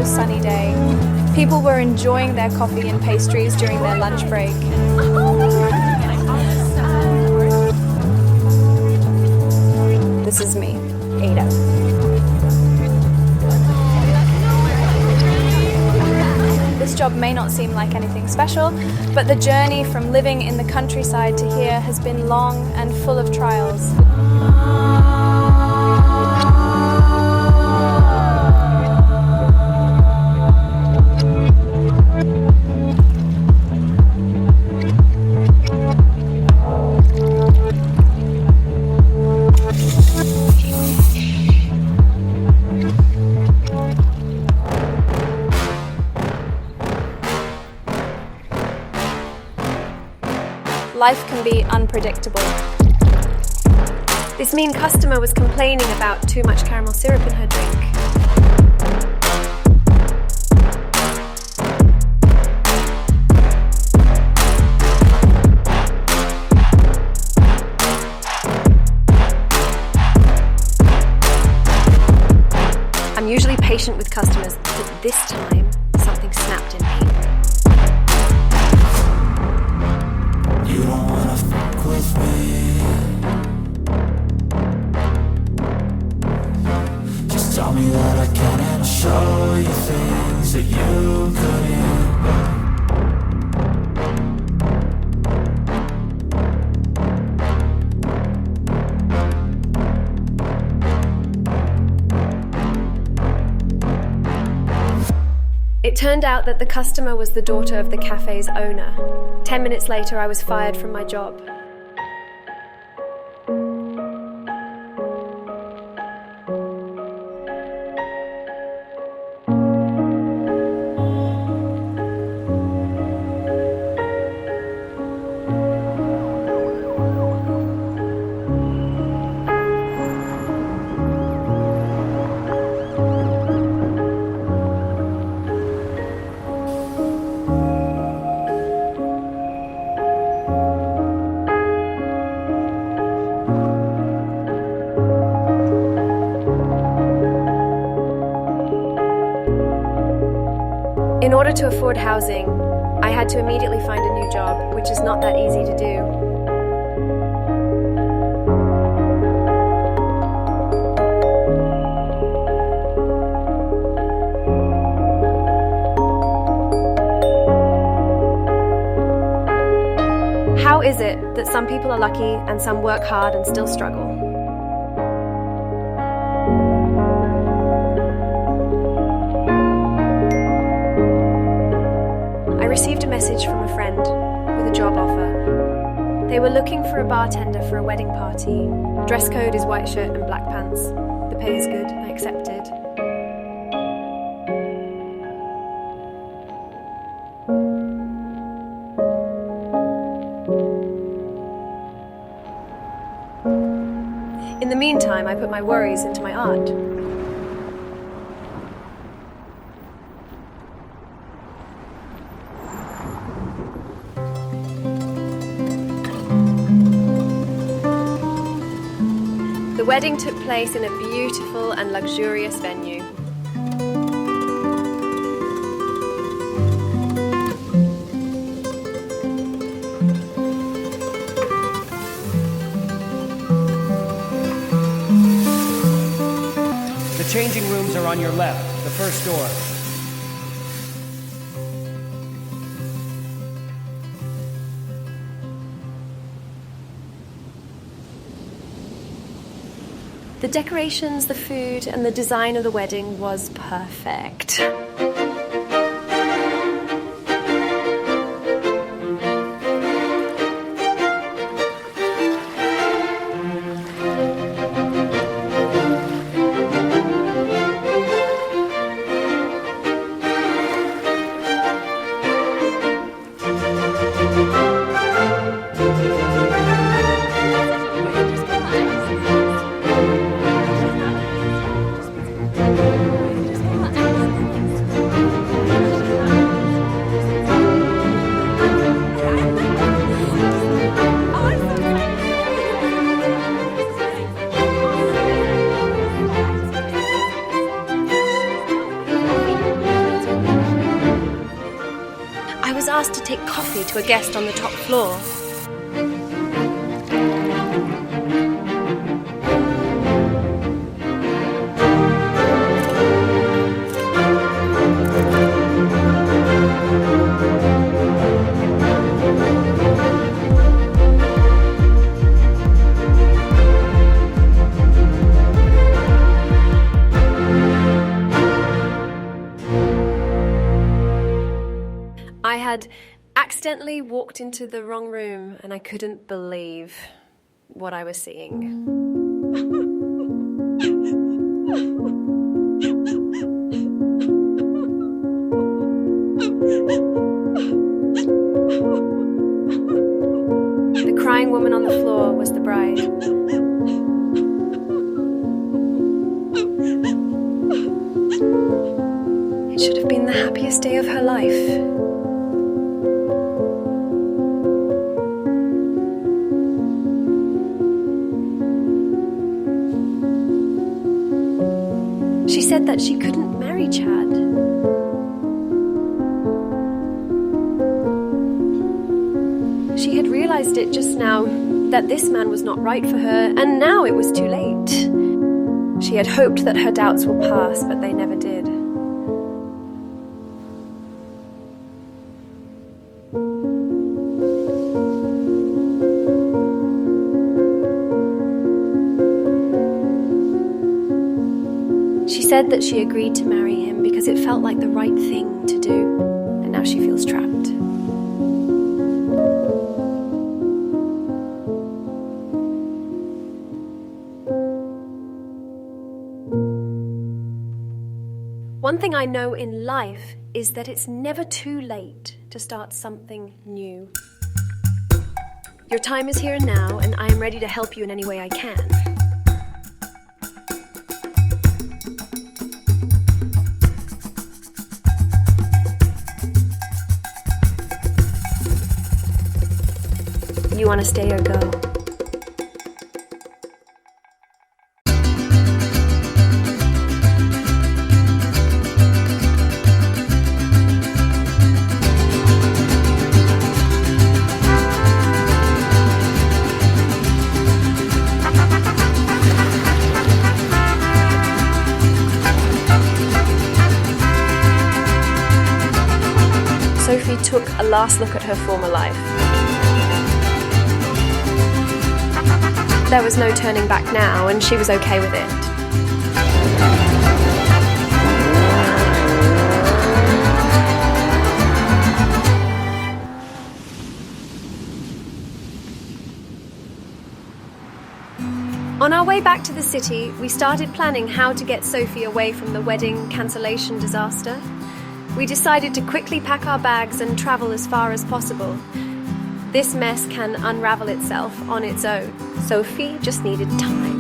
beautiful sunny day. People were enjoying their coffee and pastries during their lunch break. This is me, Ada. This job may not seem like anything special, but the journey from living in the countryside to here has been long and full of trials. Life can be unpredictable. This mean customer was complaining about too much caramel syrup in her drink. I'm usually patient with customers, but this time, something snapped in me. You don't wanna fuck with me. Just tell me that I can and I'll show you things that you couldn't. It turned out that the customer was the daughter of the cafe's owner. 10 minutes later, I was fired from my job. In order to afford housing, I had to immediately find a new job, which is not that easy to do. How is it that some people are lucky and some work hard and still struggle? I received a message from a friend with a job offer. They were looking for a bartender for a wedding party. Dress code is white shirt and black pants. The pay is good, I accepted. In the meantime, I put my worries into my art. The wedding took place in a beautiful and luxurious venue. The changing rooms are on your left, the first door. The decorations, the food, and the design of the wedding was perfect. party to a guest on the top floor. I had accidentally walked into the wrong room and I couldn't believe what I was seeing. The crying woman on the floor was the bride. It should have been the happiest day of her life. She said that she couldn't marry Chad. She had realized it just now, that this man was not right for her, and now it was too late. She had hoped that her doubts would pass, but they never did. She said that she agreed to marry him because it felt like the right thing to do, and now she feels trapped. One thing I know in life is that it's never too late to start something new. Your time is here and now, and I am ready to help you in any way I can. You want to stay or go? Sophie took a last look at her former life. There was no turning back now, and she was okay with it. On our way back to the city, we started planning how to get Sophie away from the wedding cancellation disaster. We decided to quickly pack our bags and travel as far as possible. This mess can unravel itself on its own. Sophie just needed time.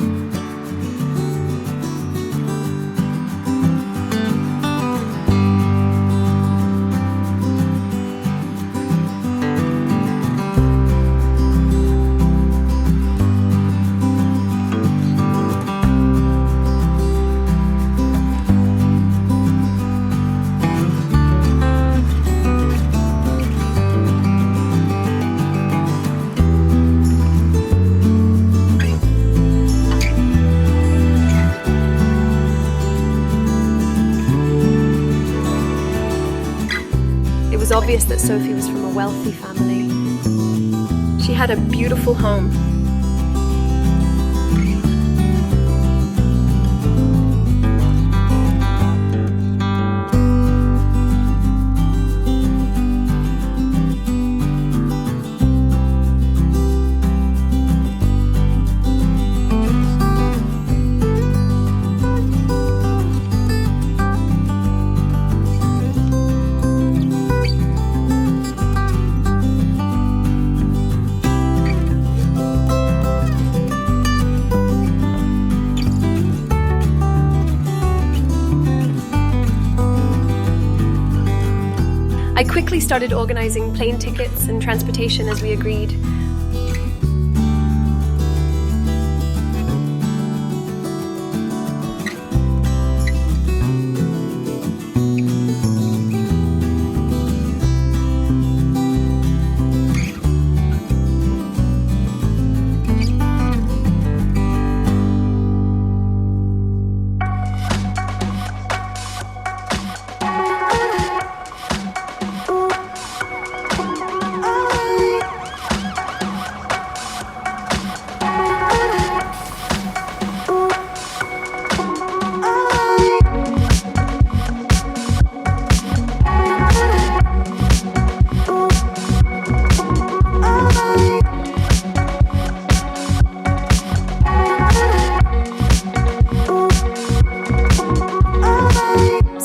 It was obvious that Sophie was from a wealthy family. She had a beautiful home. I quickly started organizing plane tickets and transportation as we agreed.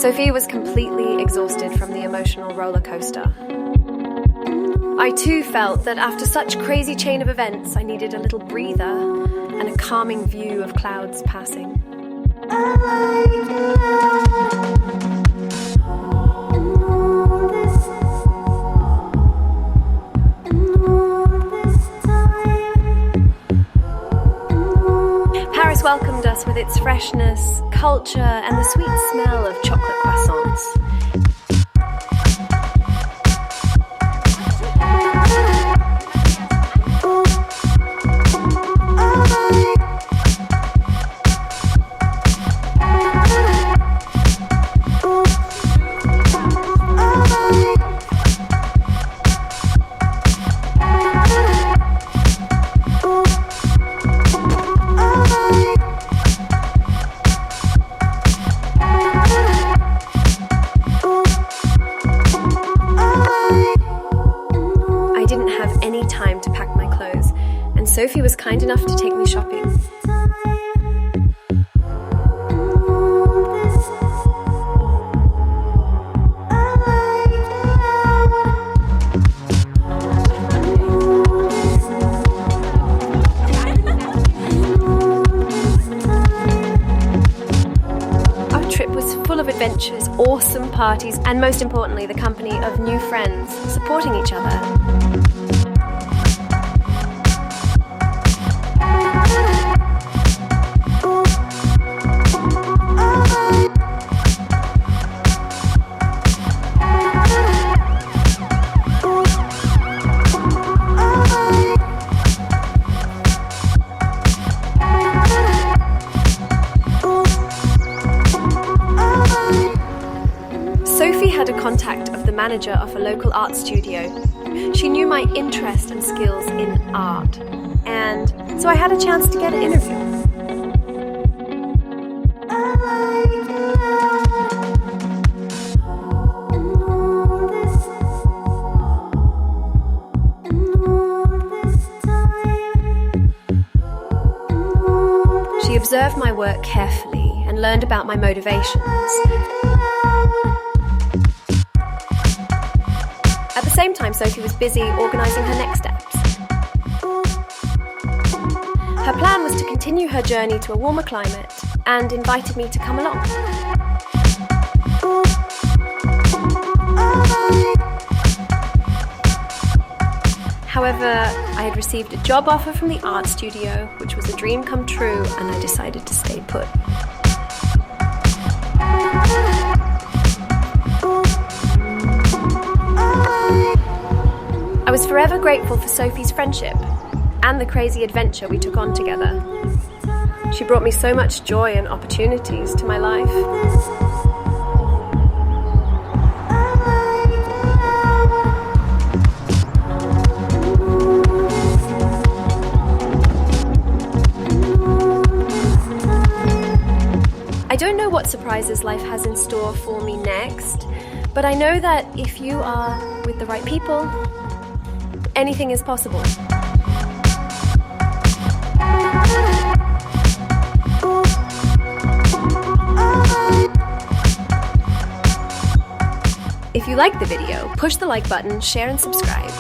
Sophia was completely exhausted from the emotional roller coaster. I too felt that after such crazy chain of events, I needed a little breather and a calming view of clouds passing. Paris welcomed us with its freshness, culture, and the sweet smell of chocolate croissants. Sophie was kind enough to take me shopping. Our trip was full of adventures, awesome parties, and most importantly, the company of new friends supporting each other. Contact of the manager of a local art studio. She knew my interest and skills in art, and so I had a chance to get an interview. She observed my work carefully and learned about my motivations. At the same time, Sophie was busy organising her next steps. Her plan was to continue her journey to a warmer climate and invited me to come along. However, I had received a job offer from the art studio, which was a dream come true, and I decided to stay put. I was forever grateful for Sophie's friendship and the crazy adventure we took on together. She brought me so much joy and opportunities to my life. I don't know what surprises life has in store for me next, but I know that if you are with the right people, anything is possible. If you like the video, push the like button, share and subscribe.